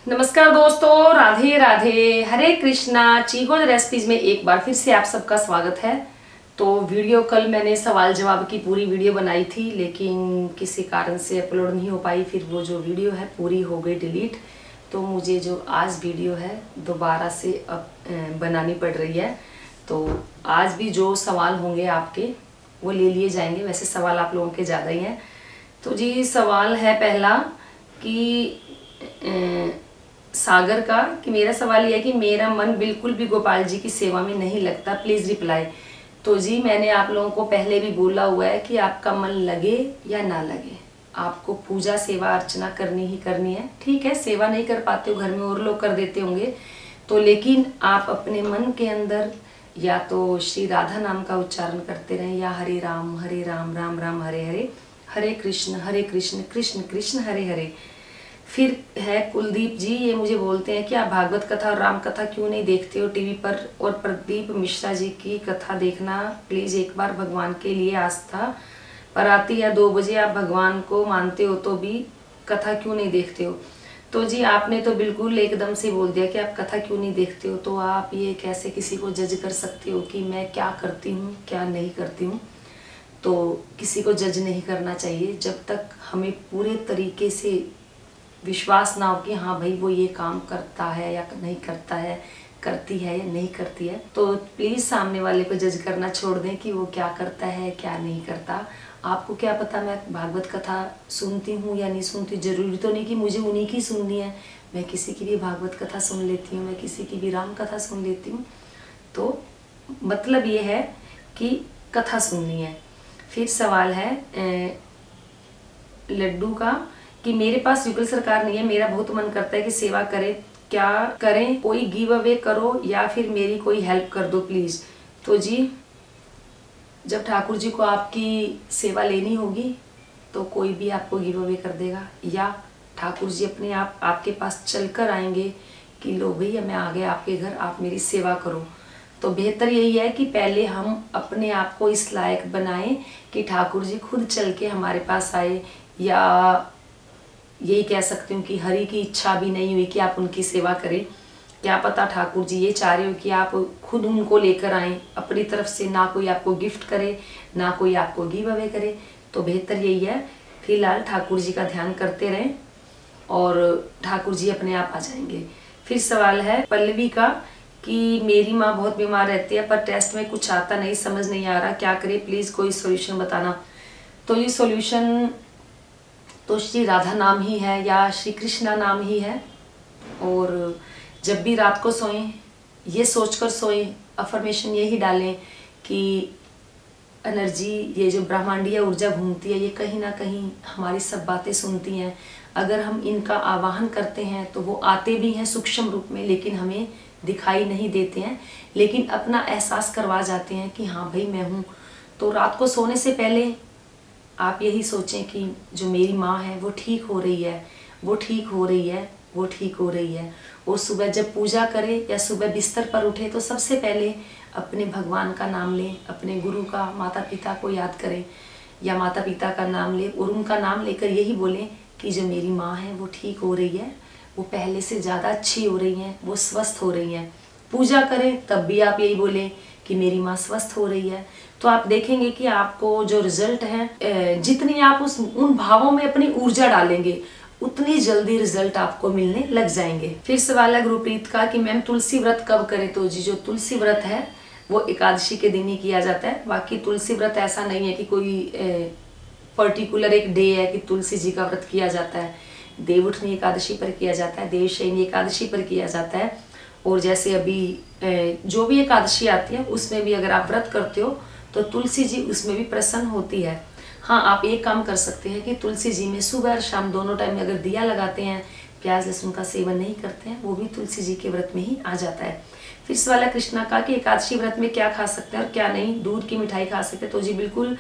नमस्कार दोस्तों, राधे राधे, हरे कृष्णा। चीगोल रेसिपीज में एक बार फिर से आप सबका स्वागत है। तो वीडियो कल मैंने सवाल जवाब की पूरी वीडियो बनाई थी, लेकिन किसी कारण से अपलोड नहीं हो पाई। फिर वो जो वीडियो है पूरी हो गई डिलीट। तो मुझे जो आज वीडियो है दोबारा से अब बनानी पड़ रही है। तो आज भी जो सवाल होंगे आपके वो ले लिए जाएंगे। वैसे सवाल आप लोगों के ज़्यादा ही हैं। तो जी सवाल है पहला कि सागर का, कि मेरा सवाल यह है कि मेरा मन बिल्कुल भी गोपाल जी की सेवा में नहीं लगता, प्लीज़ रिप्लाई। तो जी मैंने आप लोगों को पहले भी बोला हुआ है कि आपका मन लगे या ना लगे, आपको पूजा सेवा अर्चना करनी ही करनी है। ठीक है, सेवा नहीं कर पाते हो, घर में और लोग कर देते होंगे तो, लेकिन आप अपने मन के अंदर या तो श्री राधा नाम का उच्चारण करते रहें या हरे राम राम राम हरे हरे, हरे कृष्ण कृष्ण कृष्ण हरे हरे। फिर है कुलदीप जी, ये मुझे बोलते हैं कि आप भागवत कथा और राम कथा क्यों नहीं देखते हो टीवी पर, और प्रदीप मिश्रा जी की कथा देखना प्लीज़ एक बार, भगवान के लिए आस्था पर आती है 2 बजे, आप भगवान को मानते हो तो भी कथा क्यों नहीं देखते हो। तो जी आपने तो बिल्कुल एकदम से बोल दिया कि आप कथा क्यों नहीं देखते हो। तो आप ये कैसे किसी को जज कर सकते हो कि मैं क्या करती हूँ क्या नहीं करती हूँ। तो किसी को जज नहीं करना चाहिए जब तक हमें पूरे तरीके से विश्वास ना हो कि हाँ भाई वो ये काम करता है या नहीं करता है, करती है या नहीं करती है। तो प्लीज़ सामने वाले को जज करना छोड़ दें कि वो क्या करता है क्या नहीं करता। आपको क्या पता मैं भागवत कथा सुनती हूँ या नहीं सुनती। जरूरी तो नहीं कि मुझे उन्हीं की सुननी है, मैं किसी की भी भागवत कथा सुन लेती हूँ, मैं किसी की भी राम कथा सुन लेती हूँ। तो मतलब ये है कि कथा सुननी है। फिर सवाल है लड्डू का कि मेरे पास युगल सरकार नहीं है, मेरा बहुत मन करता है कि सेवा करें, क्या करें, कोई गिव अवे करो या फिर मेरी कोई हेल्प कर दो प्लीज़। तो जी जब ठाकुर जी को आपकी सेवा लेनी होगी तो कोई भी आपको गिव अवे कर देगा, या ठाकुर जी अपने आप आपके पास चल कर आएंगे कि लो भैया मैं आ गया आपके घर, आप मेरी सेवा करो। तो बेहतर यही है कि पहले हम अपने आप को इस लायक बनाएं कि ठाकुर जी खुद चल के हमारे पास आए, या यही कह सकती हूँ कि हरि की इच्छा भी नहीं हुई कि आप उनकी सेवा करें। क्या पता ठाकुर जी ये चाह रहे हो कि आप खुद उनको लेकर आएँ अपनी तरफ से, ना कोई आपको गिफ्ट करे ना कोई आपको गिव अवे करे। तो बेहतर यही है फिलहाल ठाकुर जी का ध्यान करते रहें और ठाकुर जी अपने आप आ जाएंगे। फिर सवाल है पल्लवी का कि मेरी माँ बहुत बीमार रहती है पर टेस्ट में कुछ आता नहीं, समझ नहीं आ रहा, क्या करे प्लीज़ कोई सोल्यूशन बताना। तो ये सोल्यूशन तो श्री राधा नाम ही है या श्री कृष्णा नाम ही है। और जब भी रात को सोएं ये सोचकर सोएं, अफर्मेशन यही डालें कि एनर्जी, ये जो ब्रह्मांडीय ऊर्जा घूमती है ये कहीं ना कहीं हमारी सब बातें सुनती हैं। अगर हम इनका आवाहन करते हैं तो वो आते भी हैं सूक्ष्म रूप में, लेकिन हमें दिखाई नहीं देते हैं, लेकिन अपना एहसास करवा जाते हैं कि हाँ भाई मैं हूँ। तो रात को सोने से पहले आप यही सोचें कि जो मेरी माँ है वो ठीक हो रही है, वो ठीक हो रही है, वो ठीक हो रही है। और सुबह जब पूजा करें या सुबह बिस्तर पर उठे तो सबसे पहले अपने भगवान का नाम लें, अपने गुरु का, माता पिता को याद करें या माता पिता का नाम लें और उनका नाम लेकर यही बोलें कि जो मेरी माँ है वो ठीक हो रही है, वो पहले से ज़्यादा अच्छी हो रही हैं, वो स्वस्थ हो रही हैं। पूजा करें तब भी आप यही बोलें कि मेरी माँ स्वस्थ हो रही है। तो आप देखेंगे कि आपको जो रिजल्ट है, जितनी आप उन भावों में अपनी ऊर्जा डालेंगे उतनी जल्दी रिजल्ट आपको मिलने लग जाएंगे। फिर सवाल है गुरप्रीत का कि मैम तुलसी व्रत कब करें। तो जी जो तुलसी व्रत है वो एकादशी के दिन ही किया जाता है। बाकी तुलसी व्रत ऐसा नहीं है कि कोई पर्टिकुलर एक डे है कि तुलसी जी का व्रत किया जाता है। देवउठनी एकादशी पर किया जाता है, देवशयनी एकादशी पर किया जाता है, और जैसे अभी जो भी एकादशी आती है उसमें भी अगर आप व्रत करते हो तो तुलसी जी उसमें भी प्रसन्न होती है। हाँ, आप एक काम कर सकते हैं कि तुलसी जी में सुबह और शाम दोनों टाइम में अगर दिया लगाते हैं, प्याज लहसुन का सेवन नहीं करते हैं, वो भी तुलसी जी के व्रत में ही आ जाता है। फिर सवाल है कृष्णा का कि एकादशी व्रत में क्या खा सकते हैं और क्या नहीं, दूध की मिठाई खा सकते हैं। तो जी बिल्कुल,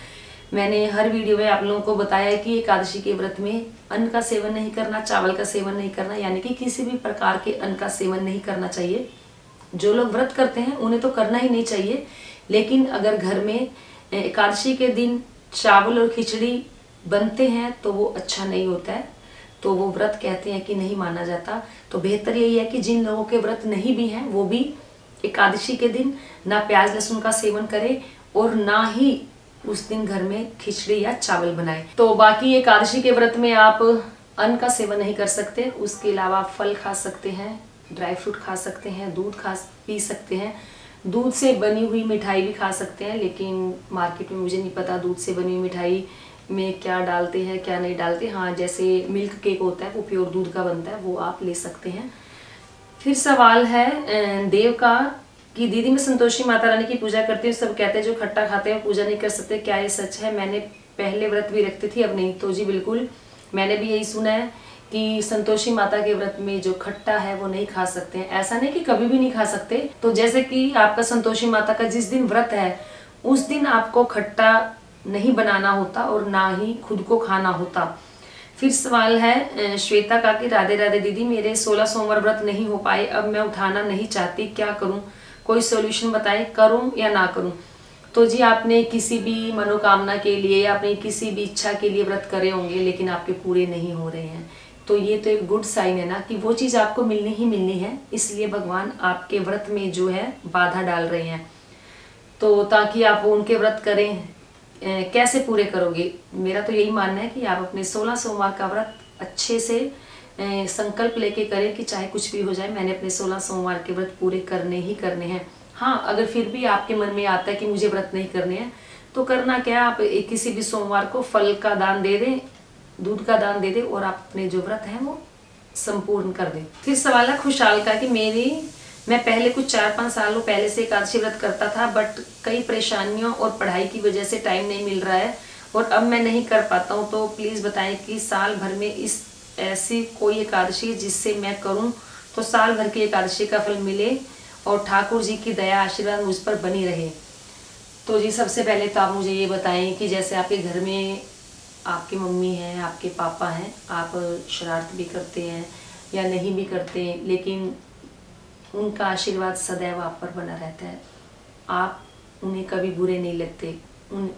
मैंने हर वीडियो में आप लोगों को बताया है कि एकादशी के व्रत में अन्न का सेवन नहीं करना, चावल का सेवन नहीं करना, यानी कि किसी भी प्रकार के अन्न का सेवन नहीं करना चाहिए। जो लोग व्रत करते हैं उन्हें तो करना ही नहीं चाहिए, लेकिन अगर घर में एकादशी के दिन चावल और खिचड़ी बनते हैं तो वो अच्छा नहीं होता है। तो वो व्रत कहते हैं कि नहीं माना जाता। तो बेहतर यही है कि जिन लोगों के व्रत नहीं भी हैं वो भी एकादशी के दिन ना प्याज लहसुन का सेवन करें और ना ही उस दिन घर में खिचड़ी या चावल बनाएं। तो बाकी एकादशी के व्रत में आप अन्न का सेवन नहीं कर सकते, उसके अलावा आप फल खा सकते हैं, ड्राई फ्रूट खा सकते हैं, दूध पी सकते हैं, दूध से बनी हुई मिठाई भी खा सकते हैं। लेकिन मार्केट में मुझे नहीं पता दूध से बनी हुई मिठाई में क्या डालते हैं क्या नहीं डालते। हाँ, जैसे मिल्क केक होता है वो प्योर दूध का बनता है, वो आप ले सकते हैं। फिर सवाल है देव का कि दीदी मैं संतोषी माता रानी की पूजा करती हूँ, सब कहते हैं जो खट्टा खाते हैं पूजा नहीं कर सकते, क्या ये सच है? मैंने पहले व्रत भी रखती थी, अब नहीं। तो जी बिल्कुल, मैंने भी यही सुना है कि संतोषी माता के व्रत में जो खट्टा है वो नहीं खा सकते हैं। ऐसा नहीं कि कभी भी नहीं खा सकते। तो जैसे कि आपका संतोषी माता का जिस दिन व्रत है उस दिन आपको खट्टा नहीं बनाना होता और ना ही खुद को खाना होता। फिर सवाल है श्वेता का कि राधे राधे दीदी, मेरे 16 सोमवार व्रत नहीं हो पाए, अब मैं उठाना नहीं चाहती, क्या करूं? कोई सॉल्यूशन बताएं, करूं या ना करूं? तो जी आपने किसी भी मनोकामना के लिए या अपनी किसी भी इच्छा के लिए व्रत करे होंगे लेकिन आपके पूरे नहीं हो रहे हैं, तो ये तो एक गुड साइन है ना कि वो चीज़ आपको मिलनी ही मिलनी है, इसलिए भगवान आपके व्रत में जो है बाधा डाल रहे हैं। तो ताकि आप उनके व्रत करें, कैसे पूरे करोगे? मेरा तो यही मानना है कि आप अपने 16 सोमवार का व्रत अच्छे से संकल्प लेके करें कि चाहे कुछ भी हो जाए, मैंने अपने 16 सोमवार के व्रत पूरे करने ही करने हैं। हाँ, अगर फिर भी आपके मन में आता है कि मुझे व्रत नहीं करने हैं, तो करना क्या, आप किसी भी सोमवार को फल का दान दे दें, दूध का दान दे दें और आप अपने जो व्रत है वो संपूर्ण कर दें। फिर सवाल है खुशहाल का कि मैं पहले कुछ 4-5 सालों पहले से एकादशी व्रत करता था, बट कई परेशानियों और पढ़ाई की वजह से टाइम नहीं मिल रहा है और अब मैं नहीं कर पाता हूँ। तो प्लीज़ बताएं कि साल भर में इस ऐसी कोई एकादशी जिससे मैं करूँ तो साल भर की एकादशी का फल मिले और ठाकुर जी की दया आशीर्वाद मुझ पर बनी रहे। तो जी सबसे पहले तो आप मुझे ये बताएं कि जैसे आपके घर में आपकी मम्मी हैं, आपके पापा हैं, आप शरारत भी करते हैं या नहीं भी करते हैं, लेकिन उनका आशीर्वाद सदैव आप पर बना रहता है, आप उन्हें कभी बुरे नहीं लगते। उन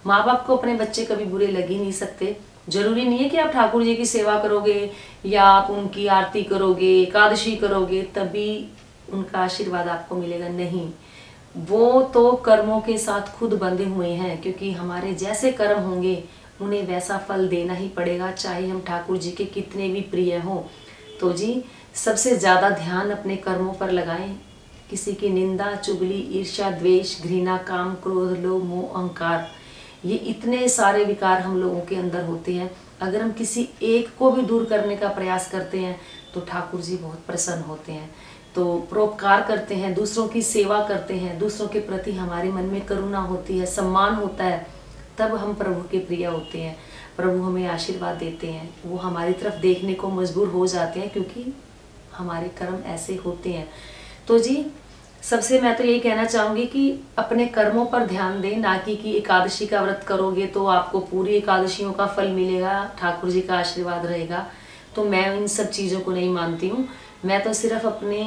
माँ बाप को अपने बच्चे कभी बुरे लग ही नहीं सकते। जरूरी नहीं है कि आप ठाकुर जी की सेवा करोगे या आप उनकी आरती करोगे, एकादशी करोगे तभी उनका आशीर्वाद आपको मिलेगा, नहीं। वो तो कर्मों के साथ खुद बंधे हुए हैं, क्योंकि हमारे जैसे कर्म होंगे उन्हें वैसा फल देना ही पड़ेगा, चाहे हम ठाकुर जी के कितने भी प्रिय हों। तो जी सबसे ज़्यादा ध्यान अपने कर्मों पर लगाएं। किसी की निंदा, चुगली, ईर्ष्या, द्वेष, घृणा, काम, क्रोध, लोभ, मोह, अहंकार, ये इतने सारे विकार हम लोगों के अंदर होते हैं। अगर हम किसी एक को भी दूर करने का प्रयास करते हैं तो ठाकुर जी बहुत प्रसन्न होते हैं। तो परोपकार करते हैं, दूसरों की सेवा करते हैं, दूसरों के प्रति हमारे मन में करुणा होती है, सम्मान होता है, तब हम प्रभु के प्रिय होते हैं। प्रभु हमें आशीर्वाद देते हैं, वो हमारी तरफ देखने को मजबूर हो जाते हैं क्योंकि हमारे कर्म ऐसे होते हैं। तो जी सबसे मैं तो यही कहना चाहूँगी कि अपने कर्मों पर ध्यान दें, ना कि एकादशी का व्रत करोगे तो आपको पूरी एकादशियों का फल मिलेगा, ठाकुर जी का आशीर्वाद रहेगा। तो मैं इन सब चीज़ों को नहीं मानती हूँ। मैं तो सिर्फ अपने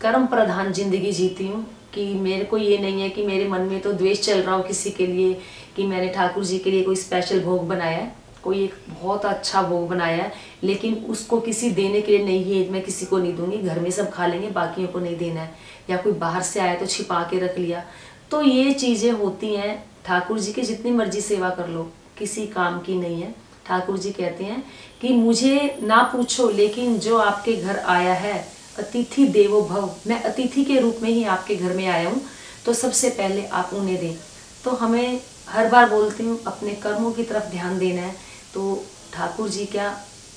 कर्म प्रधान जिंदगी जीती हूँ कि मेरे को ये नहीं है कि मेरे मन में तो द्वेष चल रहा हो किसी के लिए कि मैंने ठाकुर जी के लिए कोई स्पेशल भोग बनाया है, कोई एक बहुत अच्छा भोग बनाया है, लेकिन उसको किसी देने के लिए नहीं है, मैं किसी को नहीं दूंगी, घर में सब खा लेंगे, बाकियों को नहीं देना है। या कोई बाहर से आया तो छिपा के रख लिया। तो ये चीज़ें होती हैं। ठाकुर जी की जितनी मर्जी सेवा कर लो, किसी काम की नहीं है। ठाकुर जी कहते हैं कि मुझे ना पूछो, लेकिन जो आपके घर आया है अतिथि देवो भव, मैं अतिथि के रूप में ही आपके घर में आया हूँ, तो सबसे पहले आप उन्हें दें। तो हमें हर बार बोलती हूँ अपने कर्मों की तरफ ध्यान देना है। तो ठाकुर जी क्या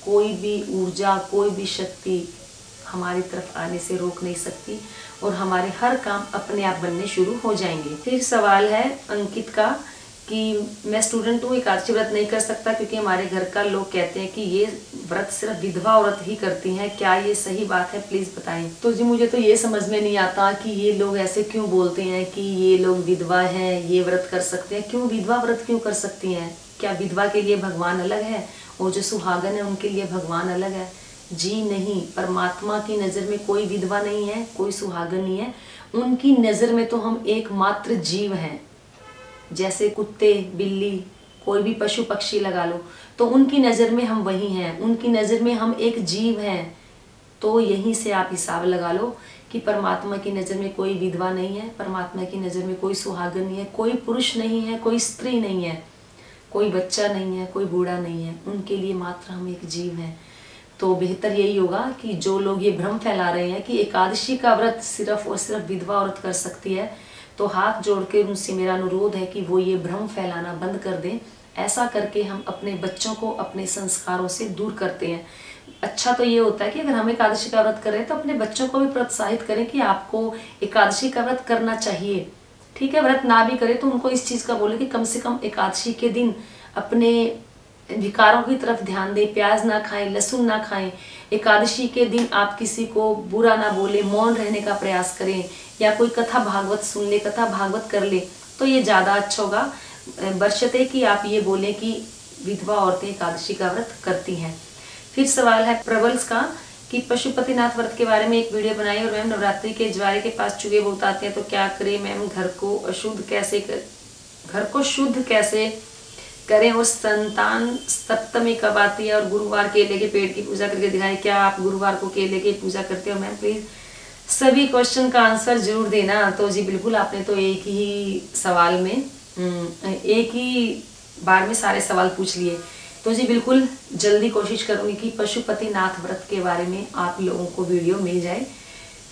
कोई भी ऊर्जा, कोई भी शक्ति हमारी तरफ आने से रोक नहीं सकती और हमारे हर काम अपने आप बनने शुरू हो जाएंगे। फिर सवाल है अंकित का कि मैं स्टूडेंट हूँ, एकादशी व्रत नहीं कर सकता क्योंकि हमारे घर का लोग कहते हैं कि ये व्रत सिर्फ विधवा औरत ही करती हैं, क्या ये सही बात है, प्लीज बताएं। तो जी मुझे तो ये समझ में नहीं आता कि ये लोग ऐसे क्यों बोलते हैं कि ये लोग विधवा हैं, ये व्रत कर सकते हैं। क्यों विधवा व्रत क्यों कर सकती हैं? क्या विधवा के लिए भगवान अलग है और जो सुहागन है उनके लिए भगवान अलग है? जी नहीं, परमात्मा की नज़र में कोई विधवा नहीं है, कोई सुहागन नहीं है। उनकी नज़र में तो हम एकमात्र जीव हैं। जैसे कुत्ते, बिल्ली, कोई भी पशु पक्षी लगा लो, तो उनकी नज़र में हम वही हैं, उनकी नज़र में हम एक जीव हैं। तो यहीं से आप हिसाब लगा लो कि परमात्मा की नज़र में कोई विधवा नहीं है, परमात्मा की नज़र में कोई सुहागन नहीं है, कोई पुरुष नहीं है, कोई स्त्री नहीं है, कोई बच्चा नहीं है, कोई बूढ़ा नहीं है, उनके लिए मात्र हम एक जीव हैं। तो बेहतर यही होगा कि जो लोग ये भ्रम फैला रहे हैं कि एकादशी का व्रत सिर्फ और सिर्फ विधवा औरत कर सकती है, तो हाथ जोड़ के उनसे मेरा अनुरोध है कि वो ये भ्रम फैलाना बंद कर दें। ऐसा करके हम अपने बच्चों को अपने संस्कारों से दूर करते हैं। अच्छा तो ये होता है कि अगर हम एकादशी का व्रत करें तो अपने बच्चों को भी प्रोत्साहित करें कि आपको एकादशी का व्रत करना चाहिए। ठीक है, व्रत ना भी करें तो उनको इस चीज़ का बोले कि कम से कम एकादशी के दिन अपने विकारों की तरफ ध्यान दें, प्याज ना खाएं, लहसुन ना खाएं। एकादशी के दिन आप किसी को बुरा ना बोले, मौन रहने का प्रयास करें, या कोई कथा भागवत सुन ले, कथा भागवत कर ले, तो ये ज़्यादा अच्छा होगा, बशर्ते कि आप ये बोलें कि विधवा औरतें एकादशी का व्रत करती हैं। फिर सवाल है प्रबल्स का कि पशुपतिनाथ व्रत के बारे में एक वीडियो बनाई और मैम नवरात्रि के ज्वारे के पास चूहे बहुत आते हैं तो क्या करें मैम, घर को शुद्ध कैसे करें और संतान सप्तमी कब आती है और गुरुवार केले के पेड़ की पूजा करके दिखाएं। क्या आप गुरुवार को केले की पूजा करते हो मैम? प्लीज सभी क्वेश्चन का आंसर जरूर देना। तो जी बिल्कुल, आपने तो एक ही सवाल में एक ही बार में सारे सवाल पूछ लिए। तो जी बिल्कुल जल्दी कोशिश करूंगी कि पशुपतिनाथ व्रत के बारे में आप लोगों को वीडियो मिल जाए।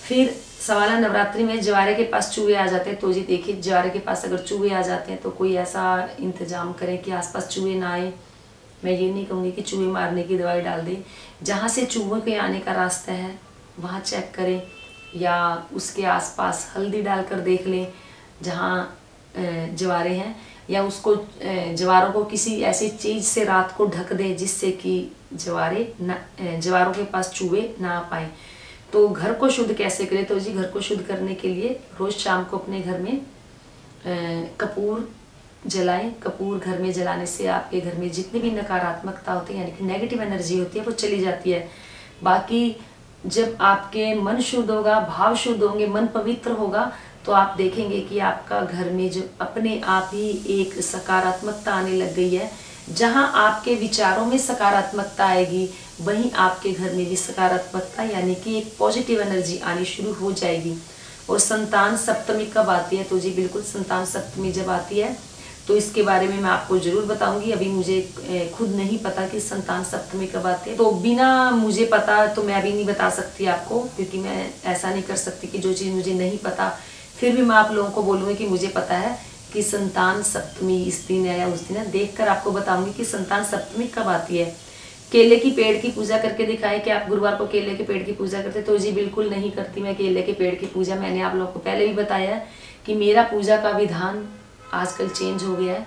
फिर सवाल है नवरात्रि में ज्वारे के पास चूहे आ जाते हैं। तो जी देखिए, ज्वारे के पास अगर चूहे आ जाते हैं तो कोई ऐसा इंतजाम करें कि आसपास चूहे ना आए। मैं ये नहीं कहूँगी कि चूहे मारने की दवाई डाल दें, जहाँ से चूहों के आने का रास्ता है वहाँ चेक करें, या उसके आसपास हल्दी डालकर देख लें जहाँ ज्वारे हैं, या उसको ज्वारों को किसी ऐसी चीज़ से रात को ढक दें जिससे कि ज्वारों के पास चूहे ना आ पाए। तो घर को शुद्ध कैसे करें? तो जी घर को शुद्ध करने के लिए रोज़ शाम को अपने घर में कपूर जलाएं। कपूर घर में जलाने से आपके घर में जितनी भी नकारात्मकता होती है, यानी कि नेगेटिव एनर्जी होती है, वो चली जाती है। बाकी जब आपके मन शुद्ध होगा, भाव शुद्ध होंगे, मन पवित्र होगा, तो आप देखेंगे कि आपका घर में जो अपने आप ही एक सकारात्मकता आने लग गई है। जहां आपके विचारों में सकारात्मकता आएगी वहीं आपके घर में भी सकारात्मकता यानी कि एक पॉजिटिव एनर्जी आनी शुरू हो जाएगी। और संतान सप्तमी कब आती है? तो जी बिल्कुल, संतान सप्तमी जब आती है तो इसके बारे में मैं आपको जरूर बताऊंगी। अभी मुझे खुद नहीं पता कि संतान सप्तमी कब आती है, तो बिना मुझे पता तो मैं अभी नहीं बता सकती आपको, क्योंकि मैं ऐसा नहीं कर सकती कि जो चीज़ मुझे नहीं पता फिर भी मैं आप लोगों को बोलूँगी कि मुझे पता है कि संतान सप्तमी इस दिन है या उस दिन है। देखकर आपको बताऊंगी कि संतान सप्तमी कब आती है। केले की पेड़ की पूजा करके दिखाएं कि आप गुरुवार को केले के पेड़ की पूजा करते? तो जी बिल्कुल नहीं करती मैं केले के पेड़ की पूजा। मैंने आप लोगों को पहले भी बताया है कि मेरा पूजा का विधान आजकल चेंज हो गया है।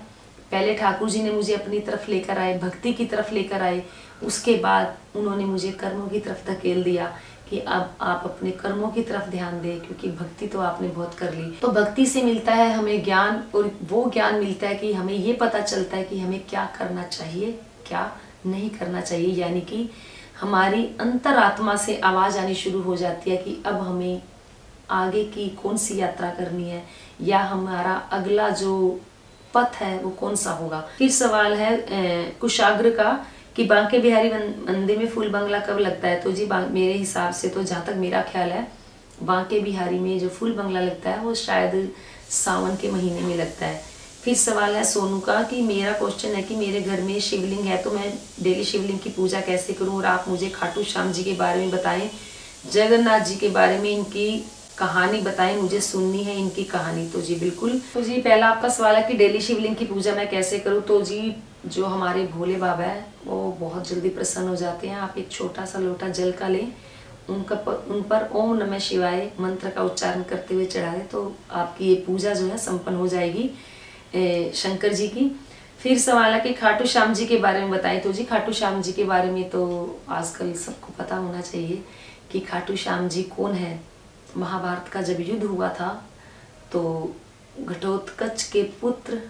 पहले ठाकुर जी ने मुझे अपनी तरफ लेकर आए, भक्ति की तरफ लेकर आए, उसके बाद उन्होंने मुझे कर्मों की तरफ धकेल दिया कि अब आप अपने कर्मों की तरफ ध्यान दें, क्योंकि भक्ति तो आपने बहुत कर ली। तो भक्ति से मिलता है हमें ज्ञान, और वो ज्ञान मिलता है कि हमें ये पता चलता है कि हमें क्या करना चाहिए, क्या नहीं करना चाहिए। यानी कि हमारी अंतरात्मा से आवाज़ आनी शुरू हो जाती है कि अब हमें आगे की कौन सी यात्रा करनी है, या हमारा अगला जो पथ है वो कौन सा होगा। फिर सवाल है कुशाग्र का कि बांके बिहारी मंदिर में फूल बंगला कब लगता है? तो जी मेरे हिसाब से तो जहाँ तक मेरा ख्याल है बांके बिहारी में जो फूल बंगला लगता है वो शायद सावन के महीने में लगता है। फिर सवाल है सोनू का कि मेरा क्वेश्चन है कि मेरे घर में शिवलिंग है तो मैं डेली शिवलिंग की पूजा कैसे करूं, और आप मुझे खाटू श्याम जी के बारे में बताएं, जगन्नाथ जी के बारे में इनकी कहानी बताएं, मुझे सुननी है इनकी कहानी। तो जी बिल्कुल। तो जी पहला आपका सवाल है कि डेली शिवलिंग की पूजा मैं कैसे करूं? तो जी जो हमारे भोले बाबा है वो बहुत जल्दी प्रसन्न हो जाते हैं। आप एक छोटा सा लोटा जल का लें, उन पर ओम नमः शिवाय मंत्र का उच्चारण करते हुए चढ़ा दें, तो आपकी ये पूजा जो है संपन्न हो जाएगी शंकर जी की। फिर सवाल है कि खाटू श्याम जी के बारे में बताएं। तो जी खाटू श्याम जी के बारे में तो आजकल सबको पता होना चाहिए कि खाटू श्याम जी कौन है। महाभारत का जब युद्ध हुआ था तो घटोत्कच के पुत्र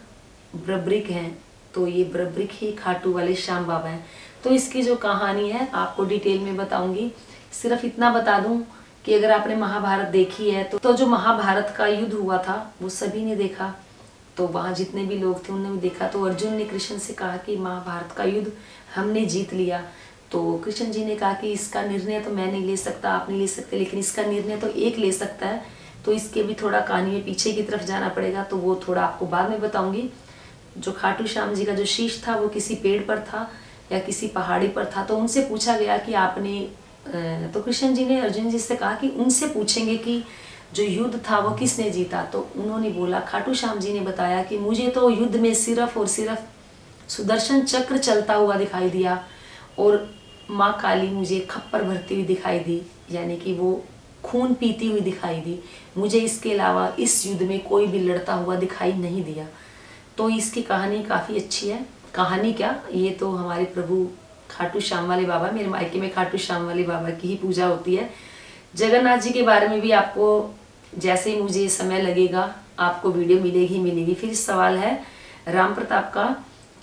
बर्बरिक हैं, तो ये बर्बरिक ही खाटू वाले श्याम बाबा हैं। तो इसकी जो कहानी है आपको डिटेल में बताऊंगी। सिर्फ इतना बता दूं कि अगर आपने महाभारत देखी है तो जो महाभारत का युद्ध हुआ था वो सभी ने देखा, तो वहाँ जितने भी लोग थे उन्होंने भी देखा। तो अर्जुन ने कृष्ण से कहा कि महाभारत का युद्ध हमने जीत लिया। तो कृष्ण जी ने कहा कि इसका निर्णय तो मैं नहीं ले सकता, आप नहीं ले सकते, लेकिन इसका निर्णय तो एक ले सकता है। तो इसके भी थोड़ा कहानी में पीछे की तरफ जाना पड़ेगा, तो वो थोड़ा आपको बाद में बताऊंगी। जो खाटू श्याम जी का जो शीश था वो किसी पेड़ पर था या किसी पहाड़ी पर था। तो उनसे पूछा गया कि आपने तो कृष्ण जी ने अर्जुन जी से कहा कि उनसे पूछेंगे कि जो युद्ध था वो किसने जीता। तो उन्होंने बोला, खाटू श्याम जी ने बताया कि मुझे तो युद्ध में सिर्फ और सिर्फ सुदर्शन चक्र चलता हुआ दिखाई दिया और माँ काली मुझे खप्पर भरती हुई दिखाई दी, यानी कि वो खून पीती हुई दिखाई दी। मुझे इसके अलावा इस युद्ध में कोई भी लड़ता हुआ दिखाई नहीं दिया। तो इसकी कहानी काफ़ी अच्छी है। कहानी क्या, ये तो हमारे प्रभु खाटू श्याम वाले बाबा, मेरे मायके में खाटू श्याम वाले बाबा की ही पूजा होती है। जगन्नाथ जी के बारे में भी आपको जैसे ही मुझे समय लगेगा आपको वीडियो मिलेगी। फिर सवाल है राम प्रताप का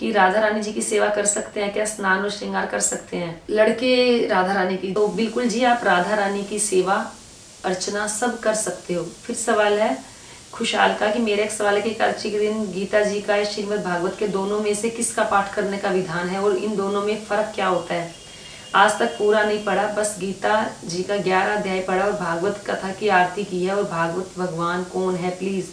कि राधा रानी जी की सेवा कर सकते हैं क्या, स्नान और श्रृंगार कर सकते हैं लड़के राधा रानी की। तो बिल्कुल जी, आप राधा रानी की सेवा अर्चना सब कर सकते हो। फिर सवाल है खुशहाल का कि मेरा एक सवाल है कि एकादशी के दिन गीता जी का या श्रीमद् भागवत के दोनों में से किसका पाठ करने का विधान है और इन दोनों में फर्क क्या होता है। आज तक पूरा नहीं पढ़ा, बस गीता जी का 11 अध्याय पढ़ा और भागवत कथा की आरती की है। और भागवत भगवान कौन है प्लीज।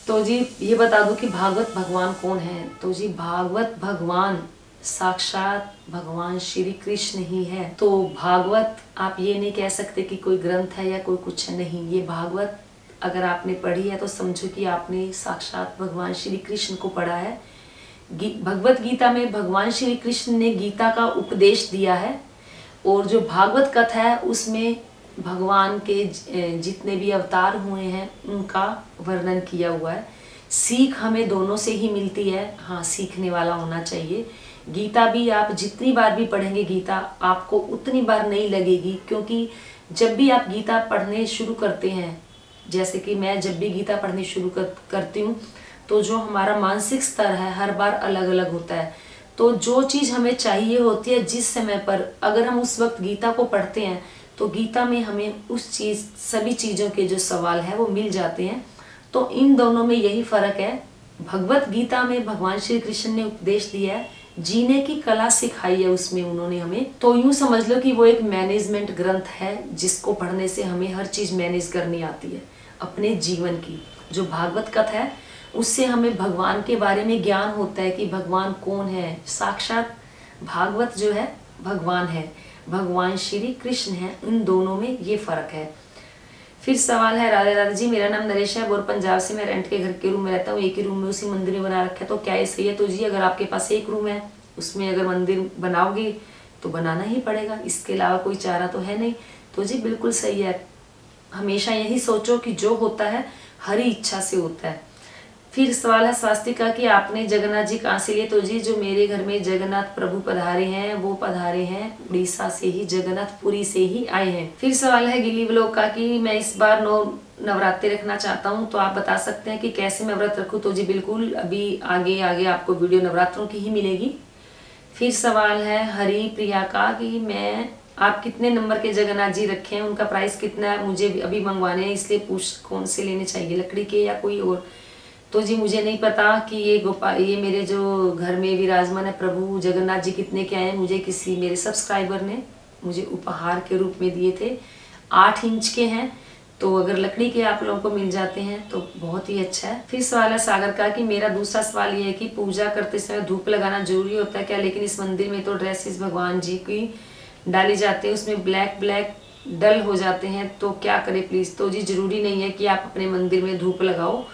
तो जी ये बता दूं कि भागवत भगवान कौन है। तो जी भागवत भगवान साक्षात भगवान श्री कृष्ण ही है। तो भागवत आप ये नहीं कह सकते कि कोई ग्रंथ है या कोई कुछ है, नहीं। ये भागवत अगर आपने पढ़ी है तो समझो कि आपने साक्षात भगवान श्री कृष्ण को पढ़ा है। भगवत गीता में भगवान श्री कृष्ण ने गीता का उपदेश दिया है और जो भागवत कथा है उसमें भगवान के जितने भी अवतार हुए हैं उनका वर्णन किया हुआ है। सीख हमें दोनों से ही मिलती है, हाँ सीखने वाला होना चाहिए। गीता भी आप जितनी बार भी पढ़ेंगे गीता आपको उतनी बार नहीं लगेगी, क्योंकि जब भी आप गीता पढ़ने शुरू करते हैं, जैसे कि मैं जब भी गीता पढ़नी शुरू करती हूँ तो जो हमारा मानसिक स्तर है हर बार अलग अलग होता है। तो जो चीज़ हमें चाहिए होती है जिस समय पर, अगर हम उस वक्त गीता को पढ़ते हैं तो गीता में हमें उस चीज़ सभी चीज़ों के जो सवाल है वो मिल जाते हैं। तो इन दोनों में यही फर्क है। भगवत गीता में भगवान श्री कृष्ण ने उपदेश दिया है, जीने की कला सिखाई है उसमें उन्होंने हमें। तो यूं समझ लो कि वो एक मैनेजमेंट ग्रंथ है जिसको पढ़ने से हमें हर चीज़ मैनेज करनी आती है अपने जीवन की। जो भागवत कथा है उससे हमें भगवान के बारे में ज्ञान होता है कि भगवान कौन है। साक्षात भागवत जो है भगवान है, भगवान श्री कृष्ण है। इन दोनों में ये फर्क है। फिर सवाल है राधे राधे जी, मेरा नाम नरेश है और पंजाब से मैं रेंट के घर के रूम में रहता हूँ। एक ही रूम में उसी मंदिर में बना रखा है, तो क्या ये सही है। तो जी अगर आपके पास एक रूम है उसमें अगर मंदिर बनाओगे तो बनाना ही पड़ेगा, इसके अलावा कोई चारा तो है नहीं। तो जी बिल्कुल सही है। हमेशा यही सोचो कि जो होता है हरी इच्छा से होता है। फिर सवाल है स्वास्तिका कि आपने जगन्नाथ जी कहाँ से लिए। तो जी जो मेरे घर में जगन्नाथ प्रभु पधारे हैं वो पधारे हैं उड़ीसा से ही, जगन्नाथपुरी से ही आए हैं। फिर सवाल है गिली ब्लॉग का कि मैं इस बार नवरात्रि रखना चाहता हूँ, तो आप बता सकते हैं कि कैसे मैं व्रत रखूँ। तो जी बिल्कुल अभी आगे आगे आपको वीडियो नवरात्रों की ही मिलेगी। फिर सवाल है हरी प्रिया का कि मैं आप कितने नंबर के जगन्नाथ जी रखे हैं, उनका प्राइस कितना है, मुझे अभी मंगवाने हैं इसलिए पूछ कौन से लेने चाहिए, लकड़ी के या कोई और। तो जी मुझे नहीं पता कि ये मेरे जो घर में विराजमान है प्रभु जगन्नाथ जी कितने के आए हैं। मुझे किसी मेरे सब्सक्राइबर ने मुझे उपहार के रूप में दिए थे, 8 इंच के हैं। तो अगर लकड़ी के आप लोगों को मिल जाते हैं तो बहुत ही अच्छा है। फिर सवाल है सागर का कि मेरा दूसरा सवाल ये है कि पूजा करते समय धूप लगाना जरूरी होता है क्या, लेकिन इस मंदिर में तो ड्रेसेस भगवान जी की डाली जाती है उसमें ब्लैक डल हो जाते हैं, तो क्या करें प्लीज। तो जी जरूरी नहीं है कि आप अपने मंदिर में धूप लगाओ,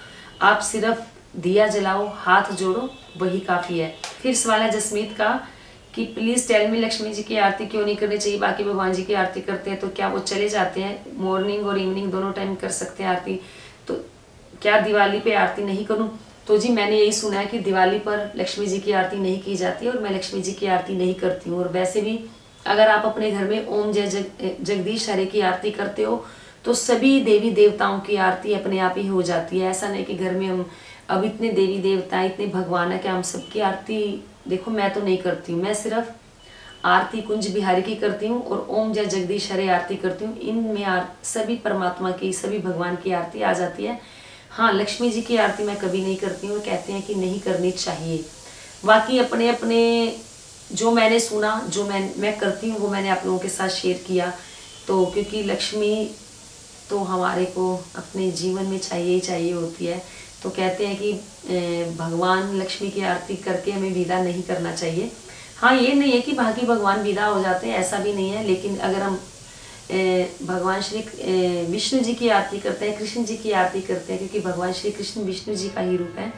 आप सिर्फ दिया जलाओ, हाथ जोड़ो, वही काफी है। फिर सवाल है जसमीत का कि please tell me Lakshmi ji की आरती क्यों नहीं करनी चाहिए, बाकी भगवान जी की आरती करते हैं तो क्या वो चले जाते हैं, मॉर्निंग और इवनिंग दोनों टाइम कर सकते हैं आरती, तो क्या दिवाली पे आरती नहीं करूं। तो जी मैंने यही सुना है कि दिवाली पर लक्ष्मी जी की आरती नहीं की जाती और मैं लक्ष्मी जी की आरती नहीं करती हूँ। और वैसे भी अगर आप अपने घर में ओम जय जगदीश हरे की आरती करते हो तो सभी देवी देवताओं की आरती अपने आप ही हो जाती है। ऐसा नहीं कि घर में हम अब इतने देवी देवता इतने भगवान है कि हम सबकी आरती, देखो मैं तो नहीं करती हूँ, मैं सिर्फ आरती कुंज बिहारी की करती हूँ और ओम जय जगदीश हरे आरती करती हूँ। इनमें सभी परमात्मा की सभी भगवान की आरती आ जाती है। हाँ लक्ष्मी जी की आरती मैं कभी नहीं करती हूँ और कहते हैं कि नहीं करनी चाहिए। बाकी अपने अपने जो मैंने सुना, जो मैं करती हूँ वो मैंने आप लोगों के साथ शेयर किया। तो क्योंकि लक्ष्मी तो हमारे को अपने जीवन में चाहिए ही चाहिए होती है। तो कहते हैं कि भगवान लक्ष्मी की आरती करके हमें विदा नहीं करना चाहिए। हाँ, ये नहीं है कि बाकी भगवान विदा हो जाते हैं, ऐसा भी नहीं है। लेकिन अगर हम भगवान श्री विष्णु जी की आरती करते हैं, कृष्ण जी की आरती करते हैं, क्योंकि भगवान श्री कृष्ण विष्णु जी का ही रूप है।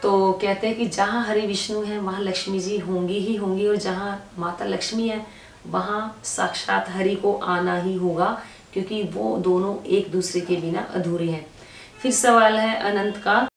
तो कहते हैं कि जहाँ हरि विष्णु है वहाँ लक्ष्मी जी होंगी ही होंगी, और जहाँ माता लक्ष्मी है वहाँ साक्षात हरि को आना ही होगा, क्योंकि वो दोनों एक दूसरे के बिना अधूरे हैं। फिर सवाल है अनंत का।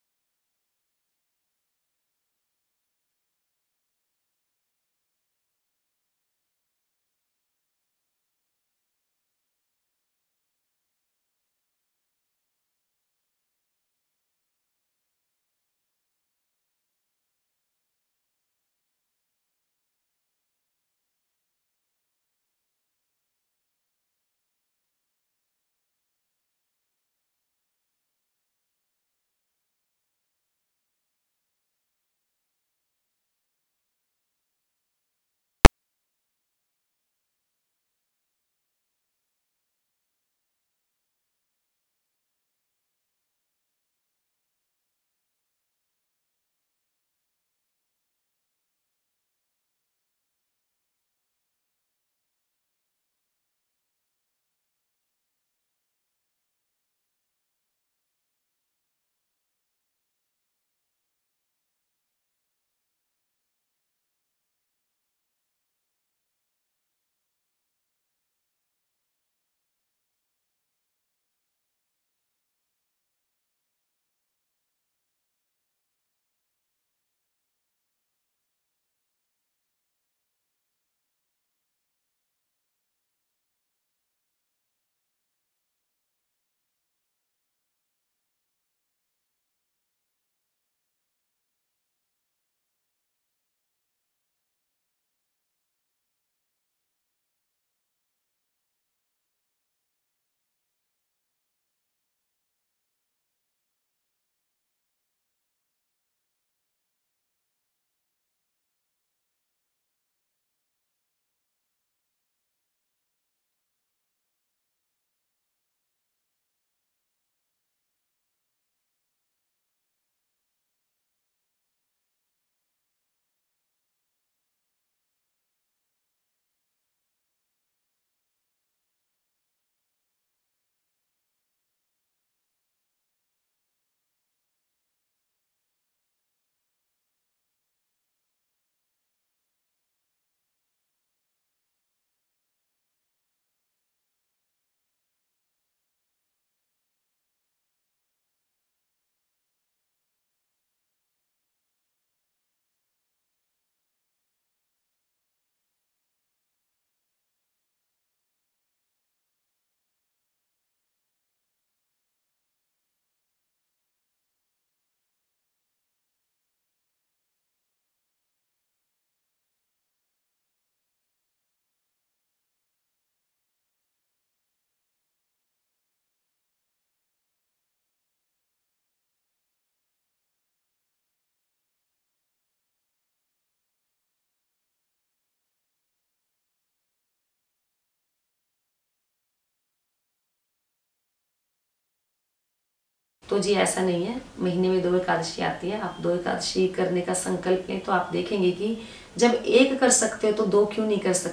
तो जी ऐसा नहीं है, महीने में 2 एकादशी आती है। आप 2 एकादशी करने का संकल्प लें तो आप देखेंगे कि जब एक कर सकते हो तो 2 क्यों नहीं कर सकते।